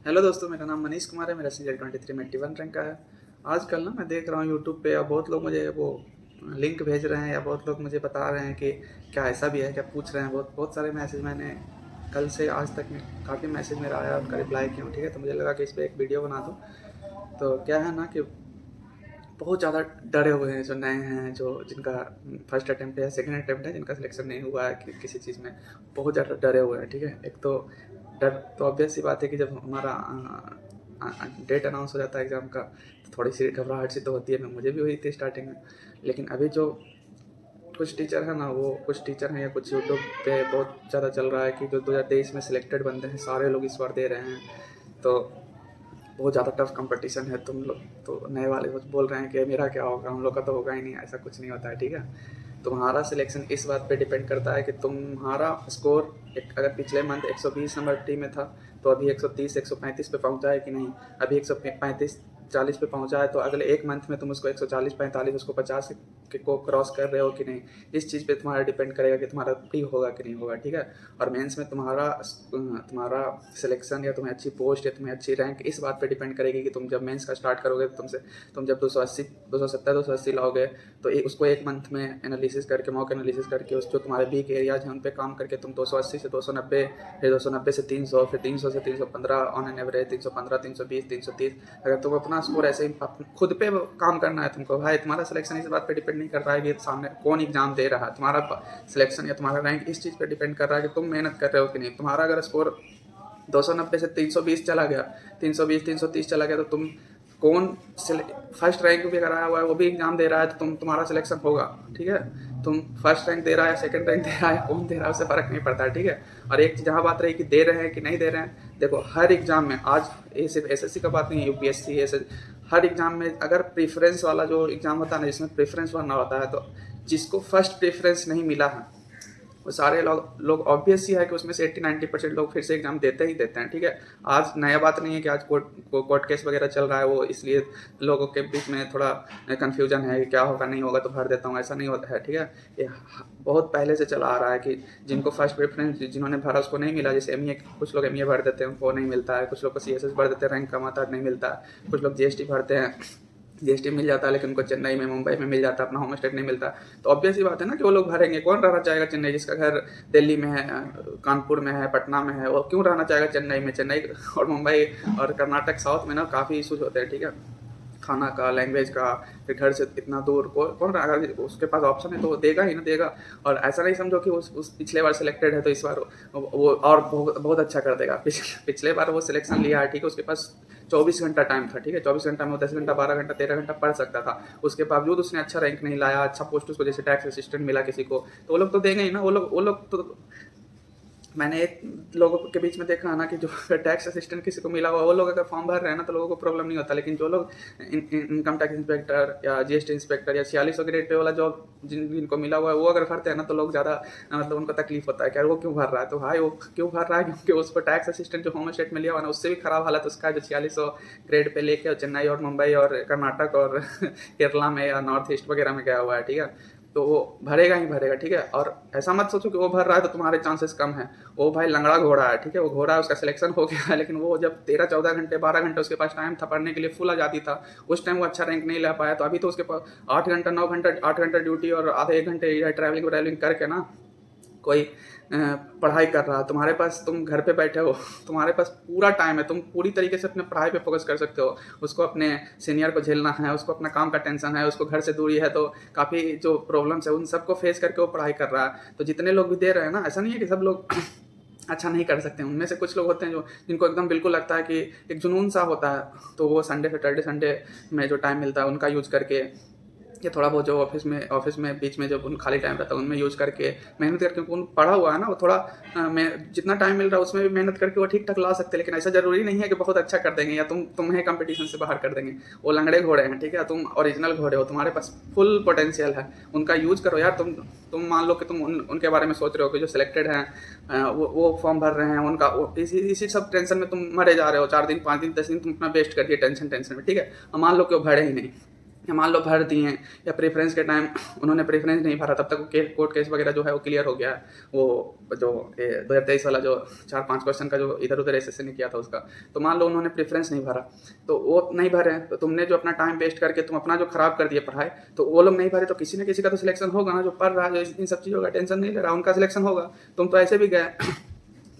Hello दोस्तों, मेरा नाम मनीष कुमार है। मेरा सीजन 23 में 81 रैंक का है। आजकल ना मैं देख रहा हूँ यूट्यूब पे, या बहुत लोग मुझे वो लिंक भेज रहे हैं, या बहुत लोग मुझे बता रहे हैं कि क्या ऐसा भी है, क्या पूछ रहे हैं। बहुत बहुत सारे मैसेज मैंने कल से आज तक में काफ़ी मैसेज मेरा आया, उनका रिप्लाई किया हूँ। ठीक है, तो मुझे लगा कि इस पर एक वीडियो बना दूँ। तो क्या है ना कि बहुत ज़्यादा डरे हुए हैं जो नए हैं, जो जिनका फर्स्ट अटेम्प्ट है, सेकंड अटेम्प्ट है, जिनका सिलेक्शन नहीं हुआ है कि किसी चीज़ में, बहुत ज़्यादा डरे हुए हैं। ठीक है, एक तो डर तो ऑब्वियस सी बात है कि जब हमारा डेट अनाउंस हो जाता है एग्ज़ाम का, तो थोड़ी सी घबराहट सी तो होती है। मुझे भी हुई थी स्टार्टिंग में। लेकिन अभी जो कुछ टीचर हैं ना, वो कुछ टीचर हैं या कुछ यूट्यूब पे बहुत ज़्यादा चल रहा है कि जो 2023 में सिलेक्टेड बंदे हैं, सारे लोग इस बार दे रहे हैं। तो बहुत ज़्यादा टफ कंपटीशन है। तुम लोग तो नए वाले कुछ बोल रहे हैं कि मेरा क्या होगा, हम लोग का तो होगा ही नहीं। ऐसा कुछ नहीं होता है। ठीक है, तुम्हारा सिलेक्शन इस बात पे डिपेंड करता है कि तुम्हारा स्कोर अगर पिछले मंथ 120 नंबर टी में था, तो अभी 130 135 पे पहुंचा है कि नहीं। अभी 135 40 पे पहुंचा है, तो अगले एक मंथ में तुम उसको 140 45 उसको 50 को क्रॉस कर रहे हो कि नहीं। इस चीज़ पे तुम्हारा डिपेंड करेगा कि तुम्हारा प्री होगा कि नहीं होगा। ठीक है, और मेंस में तुम्हारा सिलेक्शन या तुम्हें अच्छी पोस्ट या तुम्हें अच्छी रैंक इस बात पे डिपेंड करेगी कि तुम जब मेंस का स्टार्ट करोगे, तो तुम जब 280 270 280 लाओगे, तो उसको एक मंथ में एनालिसिस करके, मॉक एनालिसिस करके, उस जो तुम्हारे वीक एरियाज हैं उन पे काम करके तुम 280 से 290, फिर 290 से 300, फिर 300 से 315 ऑन एन एवरेज, 315 320 330। अगर तुम अपना स्कोर ऐसे ही खुद पे काम करना है तुमको भाई, तुम्हारा सिलेक्शन इस बात पे डिपेंड नहीं कर रहा है कि सामने कौन एग्जाम दे रहा है। तुम्हारा सिलेक्शन या तुम्हारा रैंक इस चीज़ पे डिपेंड कर रहा है कि तुम मेहनत कर रहे हो कि नहीं। तुम्हारा अगर स्कोर 290 से 320 चला गया, 320 330 चला गया, तो तुम कौन फर्स्ट रैंक भी अगर आया हुआ है, वो भी एग्जाम दे रहा है, तो तुम्हारा सिलेक्शन होगा। ठीक है, तुम फर्स्ट रैंक दे रहा है, सेकंड रैंक दे रहा है, कौन दे रहा है, उससे फ़र्क नहीं पड़ता है। ठीक है, और एक जहाँ बात रही कि दे रहे हैं कि नहीं दे रहे हैं, देखो हर एग्ज़ाम में, आज ये सिर्फ एसएससी का बात नहीं है, यूपीएससी हर एग्ज़ाम में अगर प्रेफरेंस वाला जो एग्ज़ाम होता है ना, जिसमें प्रेफरेंस भरना होता है, तो जिसको फर्स्ट प्रेफरेंस नहीं मिला है, वो सारे लोग ऑब्वियस ही है कि उसमें से 80-90% लोग फिर से एग्जाम देते ही देते हैं। ठीक है, आज नया बात नहीं है कि आज कोर्ट केस वगैरह चल रहा है, वो इसलिए लोगों के बीच में थोड़ा कन्फ्यूजन है कि क्या होगा, नहीं होगा तो भर देता हूँ, ऐसा नहीं होता है। ठीक है, ये बहुत पहले से चला आ रहा है कि जिनको फर्स्ट प्रेफरेंस जिन्होंने भरा उसको नहीं मिला। जैसे एमईए, कुछ लोग एमईए भर देते हैं, उनको नहीं मिलता है। कुछ लोग को सीएसएस भर देते हैं, रैंक कम आता है, नहीं मिलता है। कुछ लोग जीएसटी भरते हैं, जीएसटी मिल जाता है, लेकिन उनको चेन्नई में, मुंबई में मिल जाता है, अपना होम स्टेट नहीं मिलता। तो ऑब्वियस ही बात है ना कि वो लोग भरेंगे। कौन रहना चाहेगा चेन्नई, जिसका घर दिल्ली में है, कानपुर में है, पटना में है, वो क्यों रहना चाहेगा चेन्नई में। चेन्नई और मुंबई और कर्नाटक साउथ में ना काफ़ी इशूज होते हैं। ठीक है, खाना का, लैंग्वेज का, फिर घर से इतना दूर कौन रहा, अगर उसके पास ऑप्शन है तो वो देगा ही ना, देगा। और ऐसा नहीं समझो कि उस पिछले बार सिलेक्टेड है तो इस बार वो और बहुत अच्छा कर देगा। पिछले बार वो सिलेक्शन लिया है, ठीक है, उसके पास 24 घंटा टाइम था। ठीक है, 24 घंटा में वो 10 घंटा 12 घंटा 13 घंटा पढ़ सकता था। उसके बावजूद उसने अच्छा रैंक नहीं लाया, अच्छा पोस्ट उसको जैसे टैक्स असिस्टेंट मिला किसी को, तो वो लोग तो देंगे ही ना। वो लोग तो मैंने एक लोगों के बीच में देखा है ना कि जो टैक्स असिस्टेंट किसी को मिला हुआ, वो लोग अगर फॉर्म भर रहे हैं ना, तो लोगों को प्रॉब्लम नहीं होता। लेकिन जो लोग इनकम टैक्स इंस्पेक्टर या जीएसटी इंस्पेक्टर या 46 ग्रेड पे वाला जॉब जिनको मिला हुआ है, वो अगर भरते हैं ना, तो लोग ज़्यादा मतलब उनको तकलीफ होता है कि यार वो क्यों भर रहा है। तो भाई वो क्यों भर रहा है, क्योंकि उसको टैक्स असिस्टेंट जो होम स्टेट में लिया हुआ ना, उससे भी खराब हालत उसका है, जो 4600 ग्रेड पे लेके चेन्नई और मुंबई और कर्नाटक और केरला में या नॉर्थ ईस्ट वगैरह में गया हुआ है। ठीक है, तो वो भरेगा ही भरेगा। ठीक है, और ऐसा मत सोचो कि वो भर रहा है तो तुम्हारे चांसेस कम है। वो भाई लंगड़ा घोड़ा है। ठीक है, वो घोड़ा है, उसका सिलेक्शन हो गया है, लेकिन वो जब 13-14 घंटे 12 घंटे उसके पास टाइम था पढ़ने के लिए, फुल आज़ादी था, उस टाइम वो अच्छा रैंक नहीं ला पाया। तो अभी तो उसके पास 8 घंटा 9 घंटा 8 घंटा ड्यूटी और आधे 1 घंटे ट्रैवलिंग व्रैवलिंग करके ना कोई पढ़ाई कर रहा है। तुम्हारे पास, तुम घर पे बैठे हो, तुम्हारे पास पूरा टाइम है, तुम पूरी तरीके से अपने पढ़ाई पे फोकस कर सकते हो। उसको अपने सीनियर को झेलना है, उसको अपना काम का टेंशन है, उसको घर से दूरी है, तो काफ़ी जो प्रॉब्लम्स है उन सबको फेस करके वो पढ़ाई कर रहा है। तो जितने लोग भी दे रहे हैं ना, ऐसा नहीं है कि सब लोग अच्छा नहीं कर सकते। उनमें से कुछ लोग होते हैं जो जिनको एकदम बिल्कुल लगता है कि एक जुनून सा होता है, तो वो संडे सैटरडे संडे में जो टाइम मिलता है उनका यूज़ करके, या थोड़ा बहुत जो ऑफिस में बीच में जब उन खाली टाइम रहता है उनमें यूज़ करके मेहनत करके, उनको पढ़ा हुआ है ना, वो थोड़ा मैं जितना टाइम मिल रहा है उसमें भी मेहनत करके वो ठीक ठाक ला सकते हैं। लेकिन ऐसा ज़रूरी नहीं है कि बहुत अच्छा कर देंगे या तुम्हें कंपटीशन से बाहर कर देंगे। वो लंगड़े घोड़े हैं। ठीक है, तुम ओरिजिनल घोड़े हो, तुम्हारे पास फुल पोटेंशियल है, उनका यूज़ करो यार। तुम मान लो कि तुम उनके बारे में सोच रहे हो कि जो सिलेक्टेड हैं, वो फॉर्म भर रहे हैं, उनका इसी सब टेंशन में तुम मरे जा रहे हो। 4 दिन 5 दिन 10 दिन तुम अपना वेस्ट कर दिए टेंशन में। ठीक है, और मान लो कि वो भरे ही नहीं, या मान लो भर दिए या प्रेफरेंस के टाइम उन्होंने प्रेफरेंस नहीं भरा, तब तक वो कोर्ट केस वगैरह जो है वो क्लियर हो गया है। वो जो 2023 वाला जो 4-5 क्वेश्चन का जो इधर उधर ऐसे ने किया था उसका, तो मान लो उन्होंने प्रेफरेंस नहीं भरा, तो वो नहीं भरे, तो तुमने जो अपना टाइम वेस्ट करके तुम अपना जो खराब कर दिए पढ़ाई, तो वो लोग नहीं भरे, तो किसी न किसी का तो सिलेक्शन होगा ना, जो पढ़ रहा है, जो इन सब चीज़ों का टेंशन नहीं ले रहा, उनका सिलेक्शन होगा। तुम तो ऐसे भी गए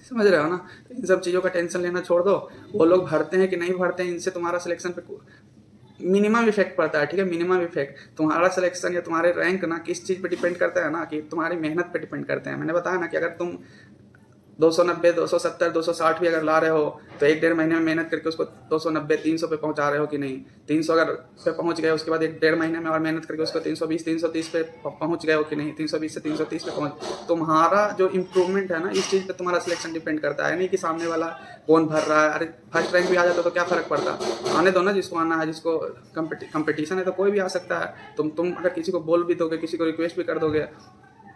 समझ रहे हो ना। तो इन सब चीज़ों का टेंशन लेना छोड़ दो, वो लोग भरते हैं कि नहीं भरते हैं, इनसे तुम्हारा सिलेक्शन पे मिनिमम इफेक्ट पड़ता है, ठीक है। मिनिमम इफेक्ट तुम्हारा सिलेक्शन या तुम्हारे रैंक ना किस चीज़ पे डिपेंड करता है ना, कि तुम्हारी मेहनत पे डिपेंड करते हैं। मैंने बताया ना कि अगर तुम 290, 270, 260 भी अगर ला रहे हो, तो 1-1.5 महीने में मेहनत करके उसको 290, 300 पे पहुंचा रहे हो कि नहीं। 300 अगर पे पहुंच गए, उसके बाद 1-1.5 महीने में और मेहनत करके उसको 320, 330 पे पहुंच गए हो कि नहीं। 320 से 330 पे पहुंच, तुम्हारा जो इम्प्रूवमेंट है ना, इस चीज़ पे तुम्हारा सिलेक्शन डिपेंड करता है, नहीं कि सामने वाला कौन भर रहा है। अरे फर्स्ट रैंक भी आ जाता तो क्या फ़र्क पड़ता, आने दो ना जिसको आना है, जिसको कंपटीशन है तो कोई भी आ सकता है। तुम अगर किसी को बोल भी दोगे, किसी को रिक्वेस्ट भी कर दोगे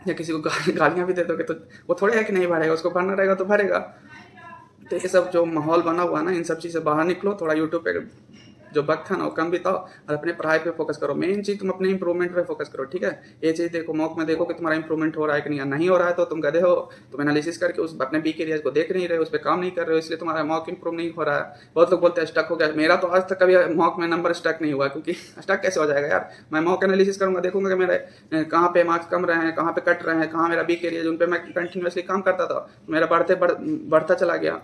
या किसी को गालियाँ भी दे दोगे, तो वो थोड़े है कि नहीं भरेगा, उसको भरना रहेगा तो भरेगा। तो ये सब जो माहौल बना हुआ है ना, इन सब चीज़ से बाहर निकलो, थोड़ा यूट्यूब पे जो वक्त है ना वो कम बिताओ और अपने पढ़ाई पे फोकस करो। मेन चीज़ तुम अपने इंप्रूवमेंट पे फोकस करो, ठीक है। ये चीज़ देखो, मॉक में देखो कि तुम्हारा इंप्रूवमेंट हो रहा है कि नहीं हो रहा है तो तुम गधे हो, तुम एनालिसिस करके उस अपने बी के एरियाज को देख नहीं रहे हो, उस पर काम नहीं कर रहे हो, इसलिए तुम्हारा मॉक इंप्रूव नहीं हो रहा है। बहुत लोग बोलते हैं स्टक हो गया, मेरा तो आज तक कभी मॉक में नंबर स्टक नहीं हुआ, क्योंकि स्टक कैसे हो जाएगा यार। मैं मॉक एनालिसिस करूँगा, देखूंगा कि मेरे कहाँ पे मार्क्स कम रहे हैं, कहाँ पे कट रहे हैं, कहाँ मेरा बी के एरिया उन पर मैं कंटिन्यूसली काम करता था, मेरा बढ़ता चला गया।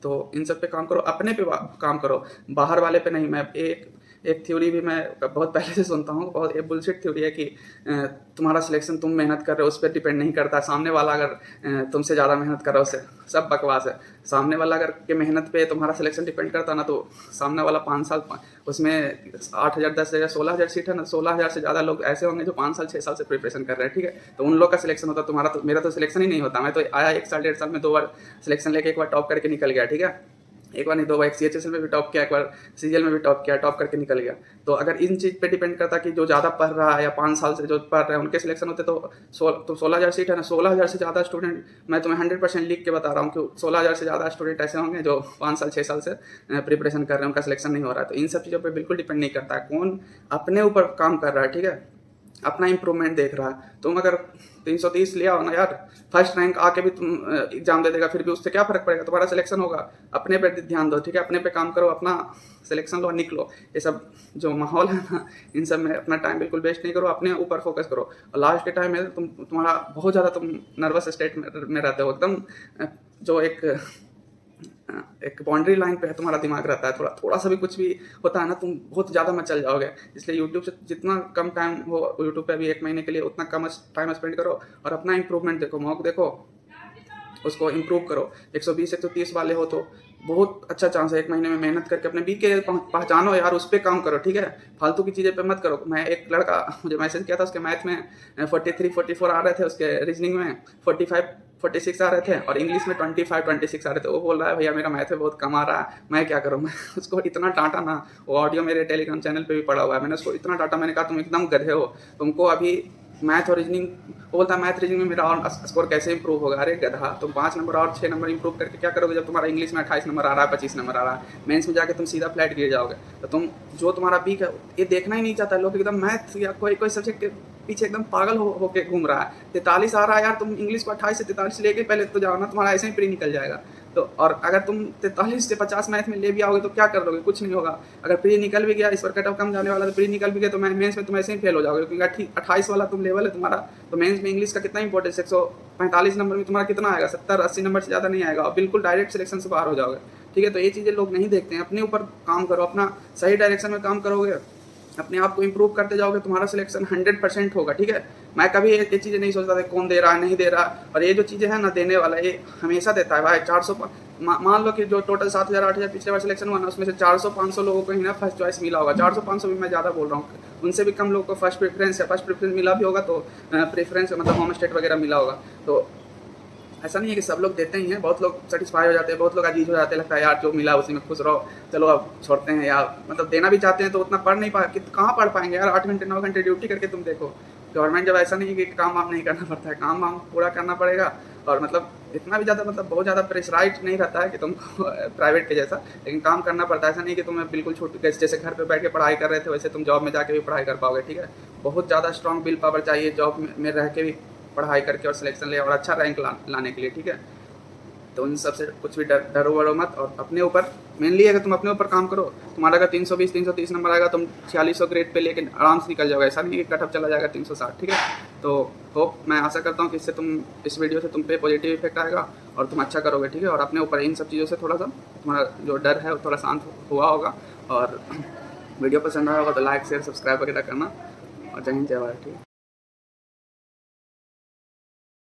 तो इन सब पे काम करो, अपने पे काम करो, बाहर वाले पे नहीं। मैं एक थ्योरी भी मैं बहुत पहले से सुनता हूँ, बहुत एक बुलशिट थ्योरी है कि तुम्हारा सिलेक्शन तुम मेहनत कर रहे हो उस पर डिपेंड नहीं करता, सामने वाला अगर तुमसे ज़्यादा मेहनत कर रहा है उससे। सब बकवास है। सामने वाला अगर के मेहनत पे तुम्हारा सिलेक्शन डिपेंड करता ना, तो सामने वाला 5 साल उसमें 8,000, 10,000, 16,000 सीट है ना, 16,000 से ज़्यादा लोग ऐसे होंगे जो 5 साल 6 साल से प्रिपरेशन कर रहे हैं, ठीक है। तो उन लोग का सिलेक्शन होता, तुम्हारा तो, मेरा तो सिलेक्शन ही नहीं होता। मैं तो आया 1 साल 1.5 साल में 2 बार सिलेक्शन लेके एक बार टॉप करके निकल गया, ठीक है। एक बार नहीं 2 बार, CHSL में भी टॉप किया, एक बार CGL में भी टॉप किया, टॉप करके निकल गया। तो अगर इन चीज़ पे डिपेंड करता कि जो ज़्यादा पढ़ रहा है या 5 साल से जो पढ़ रहे हैं उनके सिलेक्शन होते, तो 16,000 सीट है ना, 16,000 से ज़्यादा स्टूडेंट, मैं तुम्हें 100% लिख के बता रहा हूँ कि 16,000 से ज़्यादा स्टूडेंट ऐसे होंगे जो 5 साल 6 साल से प्रिपरेशन कर रहे हैं, उनका सिलेक्शन नहीं हो रहा है। तो इन सब चीज़ों पर बिल्कुल डिपेंड नहीं करता है, कौन अपने ऊपर काम कर रहा है, ठीक है, अपना इंप्रूवमेंट देख रहा है। तुम अगर 330 लिया हो ना यार, फर्स्ट रैंक आके भी तुम एग्जाम दे देगा, फिर भी उससे क्या फ़र्क पड़ेगा, तुम्हारा सिलेक्शन होगा। अपने पे ध्यान दो, ठीक है, अपने पे काम करो, अपना सिलेक्शन लो, निकलो। ये सब जो माहौल है ना, इन सब में अपना टाइम बिल्कुल वेस्ट नहीं करो, अपने ऊपर फोकस करो। और लास्ट के टाइम में तुम्हारा बहुत ज़्यादा तुम नर्वस स्टेट में रहते हो, एकदम जो एक बाउंड्री लाइन पे है तुम्हारा दिमाग रहता है। थोड़ा सा भी कुछ भी होता है ना, तुम बहुत ज़्यादा मचल जाओगे। इसलिए यूट्यूब से जितना कम टाइम हो यूट्यूब पे अभी 1 महीने के लिए, उतना कम टाइम स्पेंड करो और अपना इंप्रूवमेंट देखो, मॉक देखो, उसको इम्प्रूव करो। 120 130 वाले हो तो बहुत अच्छा चांस है, 1 महीने में मेहनत करके अपने बी के पहचानो यार, उस पर काम करो, ठीक है। फालतू की चीज़ें पे मत करो। मैं एक लड़का मुझे मैसेज किया था, उसके मैथ में 43 44 आ रहे थे, उसके रीजनिंग में 45 46 आ रहे थे और इंग्लिश में 25 26 आ रहे थे। वो बोल रहा है भैया मेरा मैथ में बहुत कम आ रहा है, मैं क्या करूँ। मैं उसको इतना डांटा ना, वो ऑडियो मेरे टेलीग्राम चैनल पे भी पड़ा हुआ है, मैंने उसको इतना डांटा, मैंने कहा तुम एकदम गधे हो, तुमको अभी मैथ और रीजनिंग, वो बोलता है मैथ रीजनिंग में मेरा और स्कोर कैसे इंप्रूव होगा। अरे गधा, तुम 5 नंबर और 6 नंबर इंप्रूव करके क्या करोगे, जब तुम्हारा इंग्लिश में 28 नंबर आ रहा है, 25 नंबर आ रहा है, मेंस में जाके तुम सीधा फ्लैट गिर जाओगे। तो तुम जो तुम्हारा वीक है ये देखना ही नहीं चाहता। लोग एकदम मैथ या कोई सब्जेक्ट के पीछे एकदम पागल होके घूम रहा है। 43 आ रहा है यार, तुम इंग्लिश को 28 से 43 लेके पहले तो जाओ ना, तुम्हारा ऐसे ही प्री निकल जाएगा। तो और अगर तुम 43 से 50 मैथ में ले भी आओगे तो क्या कर लोगे, कुछ नहीं होगा। अगर प्री निकल भी गया, इस पर कट ऑफ कम जाने वाला, तो प्री निकल भी गया तो मेंस में तुम ऐसे ही फेल हो जाओगे, क्योंकि 28 वाला तुम लेवल है तुम्हारा। तो मेंस में इंग्लिश का कितना इंपॉर्टेंस, 145 नंबर में तुम्हारा कितना आएगा, 70-80 नंबर से ज़्यादा नहीं आएगा, और बिल्कुल डायरेक्ट सिलेक्शन से बाहर हो जाओगे, ठीक है। तो ये चीज़ें लोग नहीं देखते हैं। अपने ऊपर काम करो, अपना सही डायरेक्शन में काम करोगे, अपने आप को इंप्रूव करते जाओगे, तुम्हारा सिलेक्शन 100% होगा, ठीक है। मैं कभी ये चीज़ें नहीं सोचता था कौन दे रहा है नहीं दे रहा, और ये जो चीज़ें हैं ना, देने वाला ये हमेशा देता है भाई। 400 मान लो कि जो टोटल 7,000 8,000 पिछले बार सिलेक्शन हुआ ना, उसमें से 400-500 लोगों को ही ना फर्स्ट चॉइस मिला होगा। 400-500 भी मैं ज़्यादा बोल रहा हूँ, उनसे भी कम लोगों को फर्स्ट प्रेफरेंस मिला भी होगा, तो प्रेफरेंस मतलब होम स्टेट वगैरह मिला होगा। तो ऐसा नहीं है कि सब लोग देते ही हैं, बहुत लोग सेटिस्फाई हो जाते हैं, बहुत लोग अजीज हो जाते हैं, लगता है यार जो मिला उसी में खुश रहो, चलो अब छोड़ते हैं। या मतलब देना भी चाहते हैं तो उतना पढ़ नहीं कहाँ पढ़ पाएंगे यार, 8 घंटे 9 घंटे ड्यूटी करके तुम देखो। गवर्नमेंट जब ऐसा नहीं है कि काम वाम नहीं करना पड़ता है, काम वाम पूरा करना पड़ेगा। और मतलब इतना भी ज़्यादा मतलब बहुत ज़्यादा प्रेशराइज नहीं रहता है कि तुमको प्राइवेट के जैसा, लेकिन काम करना पड़ता है। ऐसा नहीं कि तुम्हें बिल्कुल छूट, जैसे घर पे बैठ के पढ़ाई कर रहे थे वैसे तुम जॉब में जाके भी पढ़ाई कर पाओगे, ठीक है। बहुत ज़्यादा स्ट्रॉन्ग विल पावर चाहिए जॉब में रह के भी पढ़ाई करके और सिलेक्शन ले और अच्छा रैंक लाने के लिए, ठीक है। तो उन सब से कुछ भी डरो वरो मत, और अपने ऊपर मेनली अगर तुम अपने ऊपर काम करो, तुम्हारा अगर 320 330 नंबर आएगा, तुम 4600 ग्रेड पे लेके आराम से निकल जाओगे। ऐसा नहीं कि कटअप चला जाएगा 360, ठीक है। तो होप, मैं आशा करता हूँ कि इससे इस वीडियो से तुम पे पॉजिटिव इफेक्ट आएगा और तुम अच्छा करोगे, ठीक है। और अपने ऊपर इन सब चीज़ों से थोड़ा सा तुम्हारा जो डर है वो थोड़ा शांत हुआ होगा। और वीडियो पसंद आया होगा तो लाइक शेयर सब्सक्राइब वगैरह करना। और जय हिंद जय भारत, ठीक है।